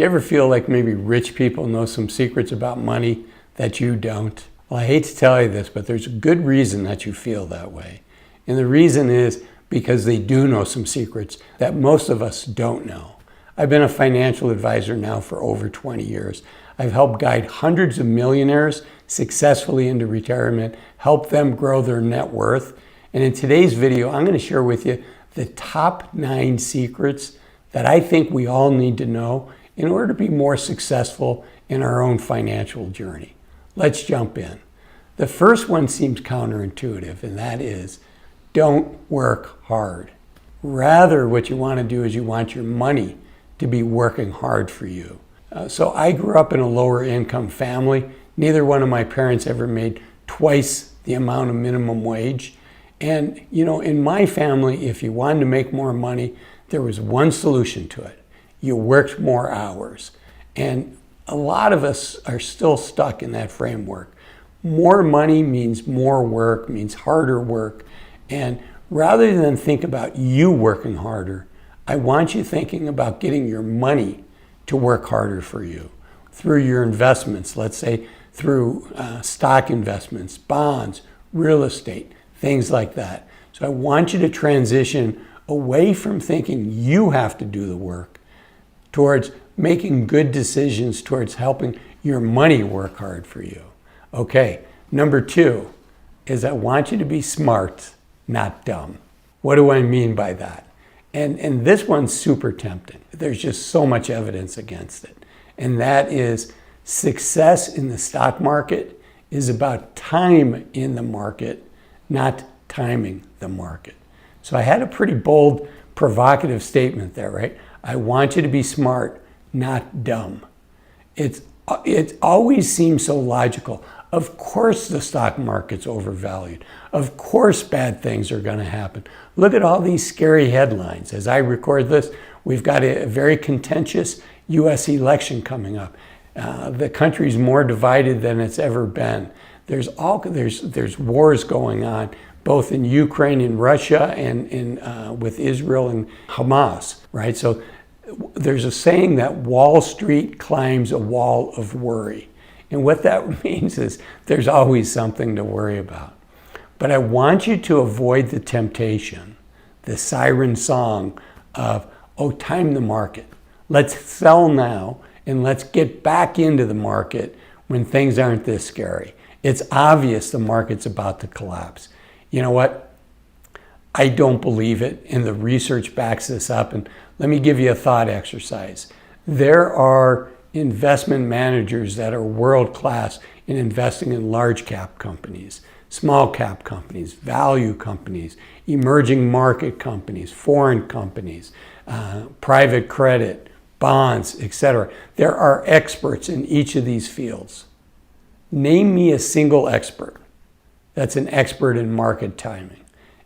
Do you ever feel like maybe rich people know some secrets about money that you don't? Well, I hate to tell you this, but there's a good reason that you feel that way. And the reason is because they do know some secrets that most of us don't know. I've been a financial advisor now for over 20 years. I've helped guide hundreds of millionaires successfully into retirement, help them grow their net worth. And in today's video, I'm going to share with you the top 9 secrets that I think we all need to know in order to be more successful in our own financial journey. Let's jump in. The first one seems counterintuitive, and that is don't work hard. Rather, what you want to do is you want your money to be working hard for you. So I grew up in a lower income family. Neither one of my parents ever made twice the amount of minimum wage. And in my family, if you wanted to make more money, there was one solution to it. You worked more hours. And a lot of us are still stuck in that framework. More money means more work, means harder work. And rather than think about you working harder, I want you thinking about getting your money to work harder for you through your investments, let's say through stock investments, bonds, real estate, things like that. So I want you to transition away from thinking you have to do the work towards making good decisions, towards helping your money work hard for you. Okay, number 2 is I want you to be smart, not dumb. What do I mean by that? And this one's super tempting. There's just so much evidence against it. And that is success in the stock market is about time in the market, not timing the market. So I had a pretty bold, provocative statement there, right? I want you to be smart, not dumb. It always seems so logical. Of course the stock market's overvalued. Of course bad things are going to happen. Look at all these scary headlines. As I record this, we've got a very contentious U.S. election coming up. The country's more divided than it's ever been. There's wars going on, both in Ukraine and Russia and with Israel and Hamas, right? So there's a saying that Wall Street climbs a wall of worry. And what that means is there's always something to worry about. But I want you to avoid the temptation, the siren song of, oh, time the market. Let's sell now and let's get back into the market when things aren't this scary. It's obvious the market's about to collapse. You know what? I don't believe it, and the research backs this up. And let me give you a thought exercise. There are investment managers that are world-class in investing in large cap companies, small cap companies, value companies, emerging market companies, foreign companies, private credit, bonds, etc. There are experts in each of these fields. Name me a single expert that's an expert in market timing.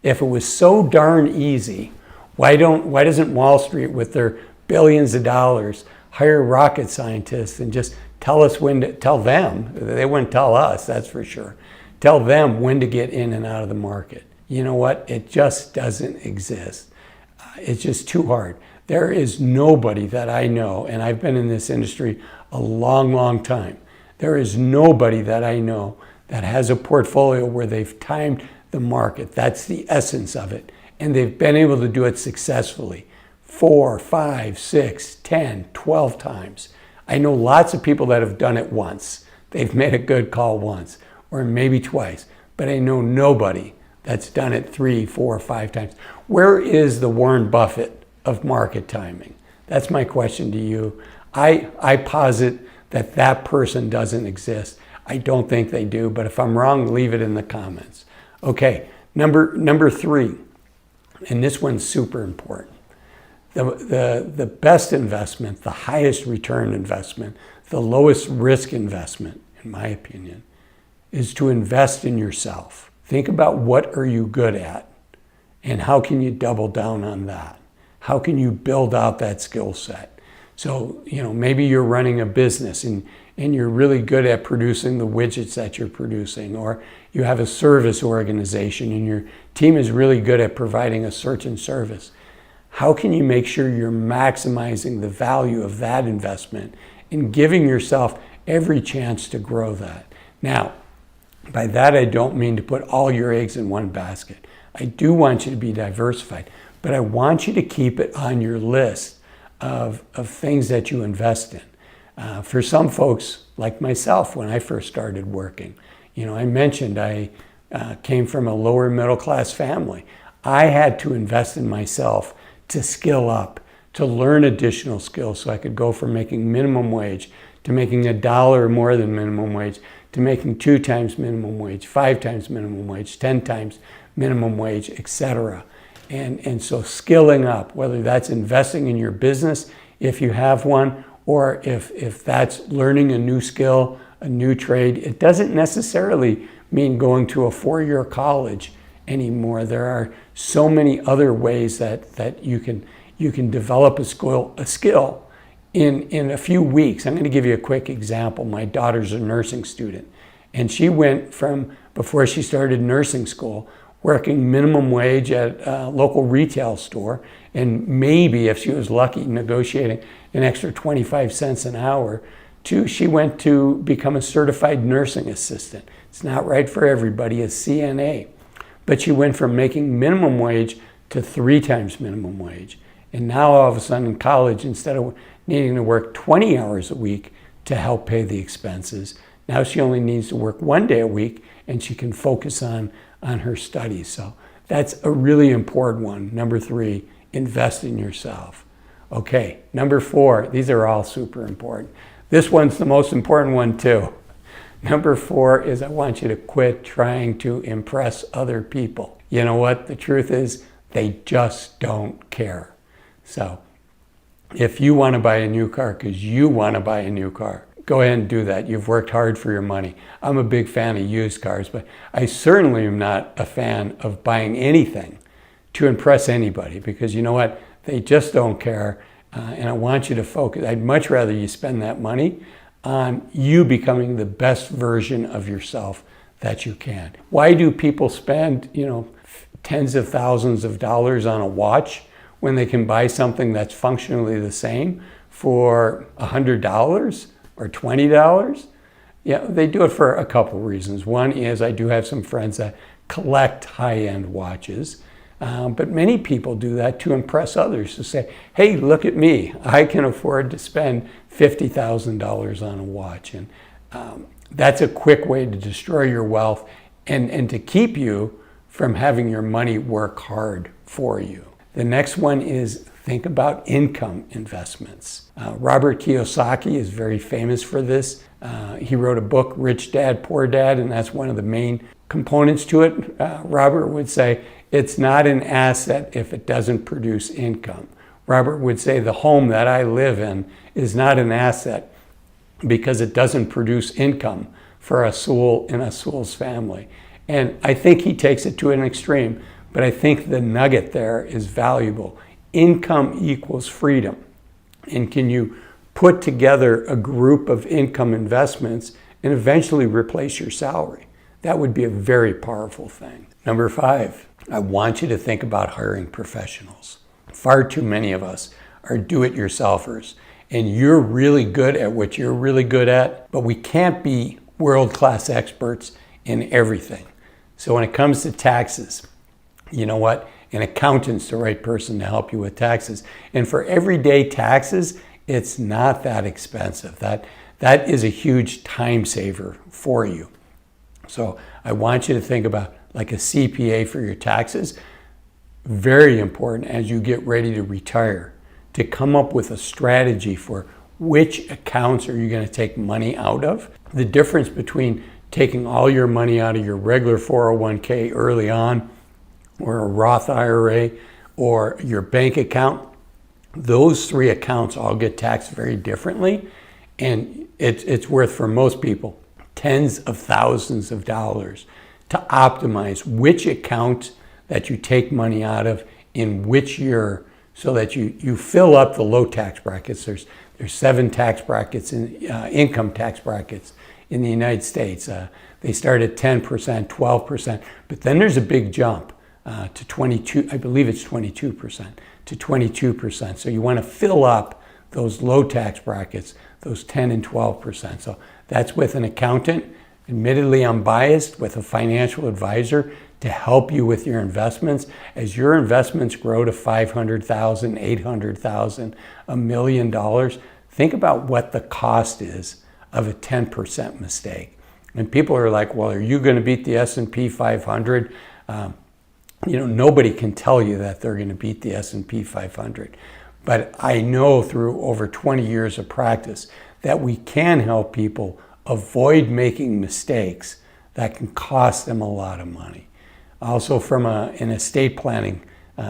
If it was so darn easy, why doesn't Wall Street, with their billions of dollars, hire rocket scientists and just tell them, they wouldn't tell us, that's for sure, tell them when to get in and out of the market. You know what? It just doesn't exist. It's just too hard. There is nobody that I know, and I've been in this industry a long, long time. There is nobody that I know that has a portfolio where they've timed the market. That's the essence of it. And they've been able to do it successfully 4, 5, 6, 10, 12 times. I know lots of people that have done it once. They've made a good call once, or maybe twice. But I know nobody that's done it 3, 4, 5 times. Where is the Warren Buffett of market timing? That's my question to you. I posit that person doesn't exist. I don't think they do, but if I'm wrong, leave it in the comments. Okay, number 3, and this one's super important. The best investment, the highest return investment, the lowest risk investment, in my opinion, is to invest in yourself. Think about what are you good at and how can you double down on that? How can you build out that skill set? So, maybe you're running a business and you're really good at producing the widgets that you're producing, or you have a service organization and your team is really good at providing a certain service. how can you make sure you're maximizing the value of that investment and giving yourself every chance to grow that? Now, by that I don't mean to put all your eggs in one basket. I do want you to be diversified, but I want you to keep it on your list of things that you invest in. For some folks, like myself, when I first started working, I mentioned I came from a lower middle class family. I had to invest in myself to skill up, to learn additional skills so I could go from making minimum wage to making $1 more than minimum wage, to making 2 times minimum wage, 5 times minimum wage, 10 times minimum wage, etc. And so skilling up, whether that's investing in your business if you have one, or if that's learning a new skill, a new trade. It doesn't necessarily mean going to a 4-year college anymore. There are so many other ways that you can develop a skill in a few weeks. I'm going to give you a quick example. My daughter's a nursing student, and she went from, before she started nursing school, working minimum wage at a local retail store, and maybe, if she was lucky, negotiating an extra 25 cents an hour, to she went to become a certified nursing assistant. It's not right for everybody, a CNA. But she went from making minimum wage to 3 times minimum wage. And now all of a sudden in college, instead of needing to work 20 hours a week to help pay the expenses, now she only needs to work 1 day a week and she can focus on her studies. So that's a really important one. Number 3, invest in yourself. Okay, number 4, these are all super important. This one's the most important one too. Number 4 is I want you to quit trying to impress other people. You know what? The truth is they just don't care. So if you want to buy a new car because you want to buy a new car, go ahead and do that. You've worked hard for your money. I'm a big fan of used cars, but I certainly am not a fan of buying anything to impress anybody, because you know what? They just don't care. And I want you to focus. I'd much rather you spend that money on you becoming the best version of yourself that you can. Why do people spend, tens of thousands of dollars on a watch when they can buy something that's functionally the same for $100 or $20? Yeah, they do it for a couple reasons. One is I do have some friends that collect high-end watches. But many people do that to impress others, to say, hey, look at me. I can afford to spend $50,000 on a watch. And that's a quick way to destroy your wealth and to keep you from having your money work hard for you. The next one is think about income investments. Robert Kiyosaki is very famous for this. He wrote a book, Rich Dad, Poor Dad, and that's one of the main components to it. Robert would say, it's not an asset if it doesn't produce income. Robert would say the home that I live in is not an asset because it doesn't produce income for Azul and Azul's family. And I think he takes it to an extreme, but I think the nugget there is valuable. Income equals freedom. And can you put together a group of income investments and eventually replace your salary? That would be a very powerful thing. Number 5, I want you to think about hiring professionals. Far too many of us are do-it-yourselfers, and you're really good at what you're really good at, but we can't be world-class experts in everything. So when it comes to taxes, you know what? An accountant's the right person to help you with taxes. And for everyday taxes, it's not that expensive. That is a huge time saver for you. So I want you to think about like a CPA for your taxes. Very important as you get ready to retire, to come up with a strategy for which accounts are you going to take money out of. The difference between taking all your money out of your regular 401k early on, or a Roth IRA, or your bank account, those 3 accounts all get taxed very differently. And it's worth, for most people, tens of thousands of dollars to optimize which account that you take money out of in which year, so that you fill up the low tax brackets. There's 7 tax brackets, income tax brackets in the United States. They start at 10%, 12%, but then there's a big jump. to 22, I believe it's 22%, to 22%. So you want to fill up those low tax brackets, those 10 and 12%. So that's with an accountant, admittedly unbiased, with a financial advisor to help you with your investments. As your investments grow to $500,000, $800,000, $1 million, think about what the cost is of a 10% mistake. And people are like, well, are you going to beat the S&P 500? Nobody can tell you that they're going to beat the S&P 500. But I know through over 20 years of practice that we can help people avoid making mistakes that can cost them a lot of money. Also from an estate planning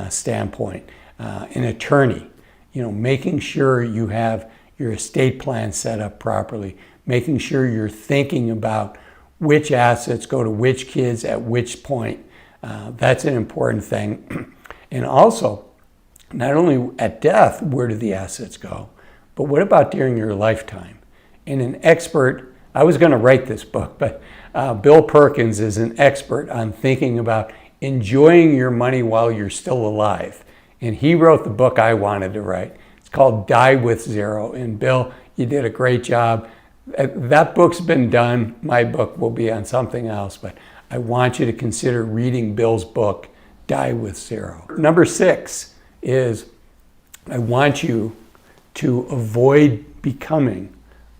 standpoint, an attorney, making sure you have your estate plan set up properly, making sure you're thinking about which assets go to which kids at which point. That's an important thing. And also, not only at death, where do the assets go, but what about during your lifetime? And an expert, I was going to write this book, but Bill Perkins is an expert on thinking about enjoying your money while you're still alive. And he wrote the book I wanted to write. It's called Die with Zero. And Bill, you did a great job. That book's been done. My book will be on something else, but I want you to consider reading Bill's book, Die with Zero. Number 6 is I want you to avoid becoming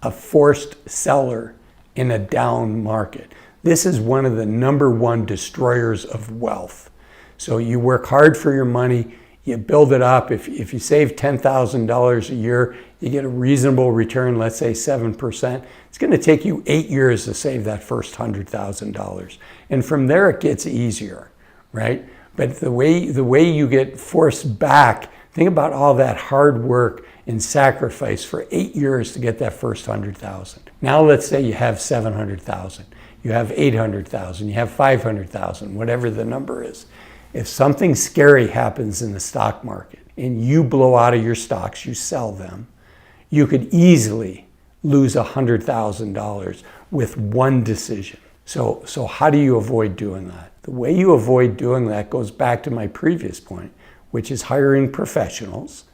a forced seller in a down market. This is one of the number one destroyers of wealth. So you work hard for your money, you build it up. If you save $10,000 a year, you get a reasonable return, let's say 7%. It's going to take you 8 years to save that first $100,000. And from there it gets easier, right? But the way you get forced back, think about all that hard work and sacrifice for 8 years to get that first 100,000. Now let's say you have 700,000, you have 800,000, you have 500,000, whatever the number is. If something scary happens in the stock market and you blow out of your stocks, you sell them, you could easily lose $100,000 with one decision. So how do you avoid doing that? The way you avoid doing that goes back to my previous point, which is hiring professionals.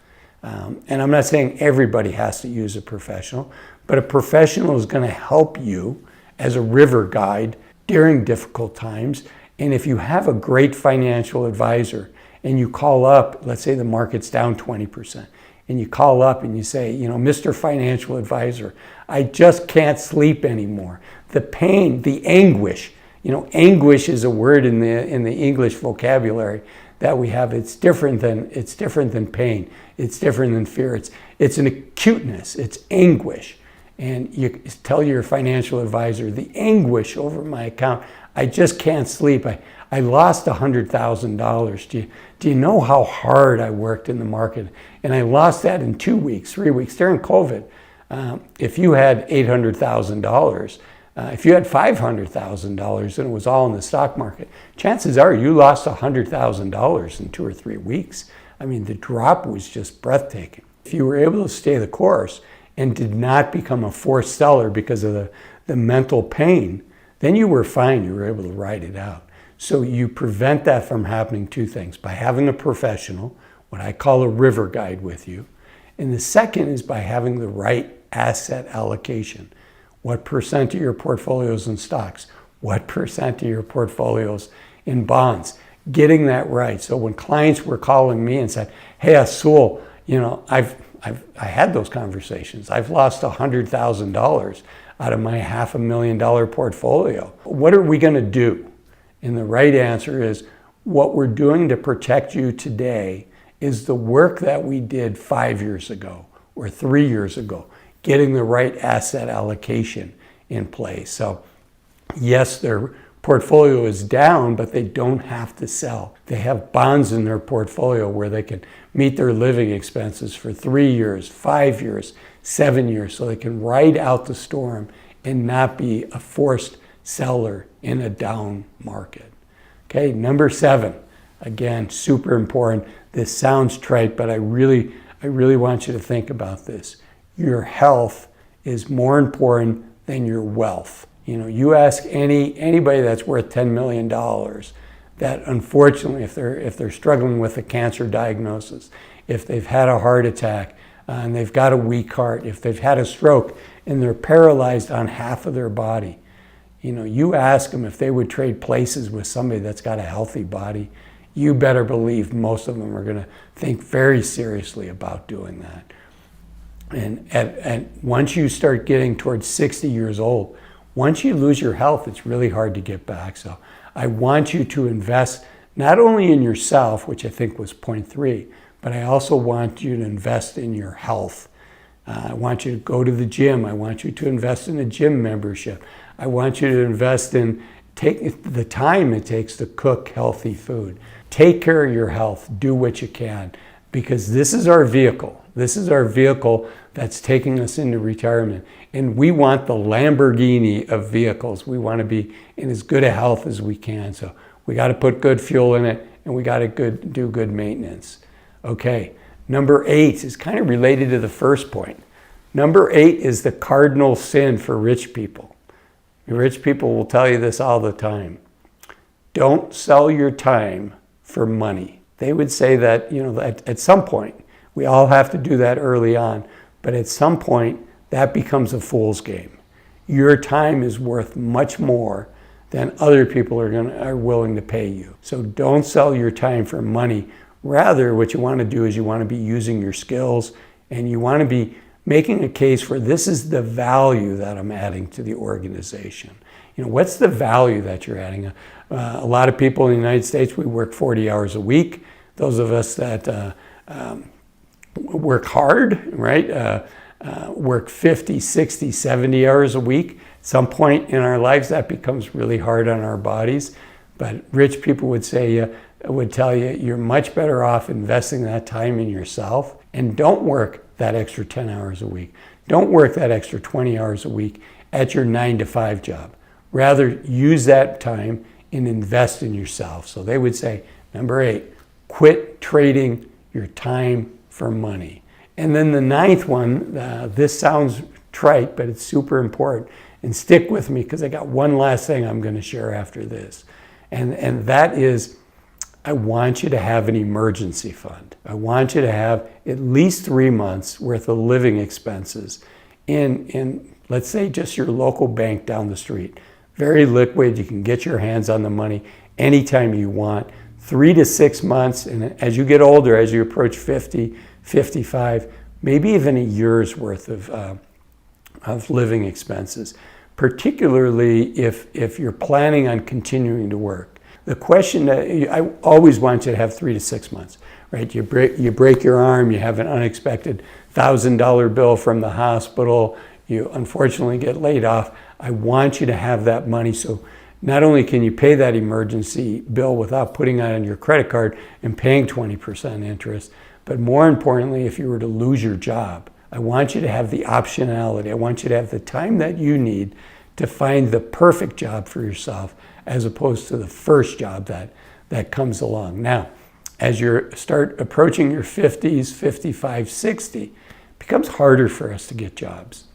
And I'm not saying everybody has to use a professional, but a professional is going to help you as a river guide during difficult times. And if you have a great financial advisor and you call up, let's say the market's down 20%, and you call up and you say, Mr. Financial Advisor, I just can't sleep anymore. The pain, the anguish, anguish is a word in the English vocabulary that we have. It's different than pain. It's different than fear. It's an acuteness. It's anguish. And you tell your financial advisor, the anguish over my account, I just can't sleep. I lost $100,000. Do you know how hard I worked in the market? And I lost that in 2 weeks, 3 weeks during COVID. If you had $800,000, if you had $500,000 and it was all in the stock market, chances are you lost $100,000 in 2 or 3 weeks. I mean, the drop was just breathtaking. If you were able to stay the course and did not become a forced seller because of the mental pain, then you were fine. You were able to ride it out. So you prevent that from happening 2 things: by having a professional, what I call a river guide with you. And the second is by having the right asset allocation. What percent of your portfolios in stocks? What percent of your portfolios in bonds? Getting that right. So when clients were calling me and said, hey, Azul, I had those conversations. I've lost $100,000 out of my $500,000 portfolio. What are we going to do? And the right answer is, what we're doing to protect you today is the work that we did 5 years ago or 3 years ago, getting the right asset allocation in place. So yes, their portfolio is down, but they don't have to sell. They have bonds in their portfolio where they can meet their living expenses for 3 years, 5 years, 7 years, so they can ride out the storm and not be a forced seller in a down market. Okay, number 7, again, super important. This sounds trite, but I really want you to think about this. Your health is more important than your wealth. You ask anybody that's worth $10 million, that unfortunately, if they're struggling with a cancer diagnosis, if they've had a heart attack and they've got a weak heart, if they've had a stroke and they're paralyzed on half of their body, you ask them if they would trade places with somebody that's got a healthy body, you better believe most of them are going to think very seriously about doing that. And once you start getting towards 60 years old, once you lose your health, it's really hard to get back. So I want you to invest not only in yourself, which I think was point 3, but I also want you to invest in your health. I want you to go to the gym. I want you to invest in a gym membership. I want you to invest in take the time it takes to cook healthy food. Take care of your health. Do what you can, because this is our vehicle. This is our vehicle that's taking us into retirement. And we want the Lamborghini of vehicles. We want to be in as good a health as we can. So we got to put good fuel in it, and we got to do good maintenance. Okay, number 8 is kind of related to the first point. Number 8 is the cardinal sin for rich people. Rich people will tell you this all the time. Don't sell your time for money. They would say that, at some point, we all have to do that early on, but at some point, that becomes a fool's game. Your time is worth much more than other people are willing to pay you. So don't sell your time for money. Rather, what you want to do is you want to be using your skills, and you want to be making a case for this is the value that I'm adding to the organization. What's the value that you're adding? A lot of people in the United States, we work 40 hours a week. Those of us that work hard, right? Work 50, 60, 70 hours a week. At some point in our lives, that becomes really hard on our bodies. But rich people would tell you, you're much better off investing that time in yourself, and don't work that extra 10 hours a week. Don't work that extra 20 hours a week at your 9-to-5 job. Rather, use that time and invest in yourself. So they would say, number 8, quit trading your time for money. And then the 9th one, this sounds trite, but it's super important. And stick with me, because I got one last thing I'm going to share after this. And that is, I want you to have an emergency fund. I want you to have at least 3 months worth of living expenses in let's say, just your local bank down the street. Very liquid. You can get your hands on the money anytime you want. 3 to 6 months, and as you get older, as you approach 50, 55, maybe even a year's worth of living expenses, particularly if you're planning on continuing to work. The question that I always want you to have 3 to 6 months, right? You break your arm, you have an unexpected $1,000 bill from the hospital, you unfortunately get laid off. I want you to have that money, so not only can you pay that emergency bill without putting it on your credit card and paying 20% interest, but more importantly, if you were to lose your job, I want you to have the optionality. I want you to have the time that you need to find the perfect job for yourself, as opposed to the first job that comes along. Now, as you start approaching your 50s, 55, 60, it becomes harder for us to get jobs,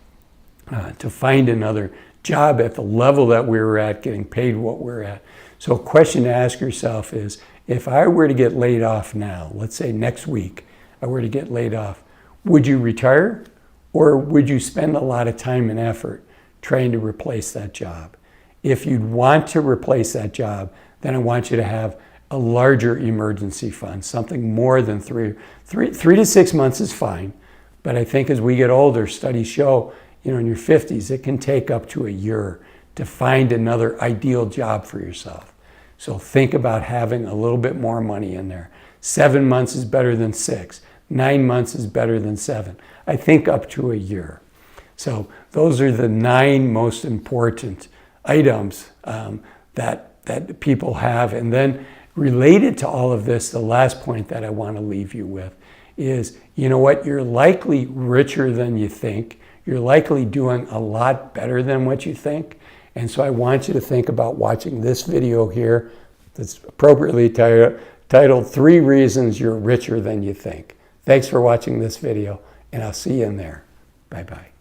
to find another job at the level that we were at, getting paid what we're at. So a question to ask yourself is, if I were to get laid off now, let's say next week, I were to get laid off, would you retire, or would you spend a lot of time and effort trying to replace that job? If you'd want to replace that job, then I want you to have a larger emergency fund, something more than 3 to 6 months is fine. But I think as we get older, studies show, in your 50s, it can take up to a year to find another ideal job for yourself. So think about having a little bit more money in there. 7 months is better than 6. 9 months is better than 7. I think up to a year. So those are the 9 most important items that people have. And then related to all of this, the last point that I want to leave you with is, you know what? You're likely richer than you think. You're likely doing a lot better than what you think. And so I want you to think about watching this video here that's appropriately titled 3 Reasons You're Richer Than You Think. Thanks for watching this video, and I'll see you in there. Bye-bye.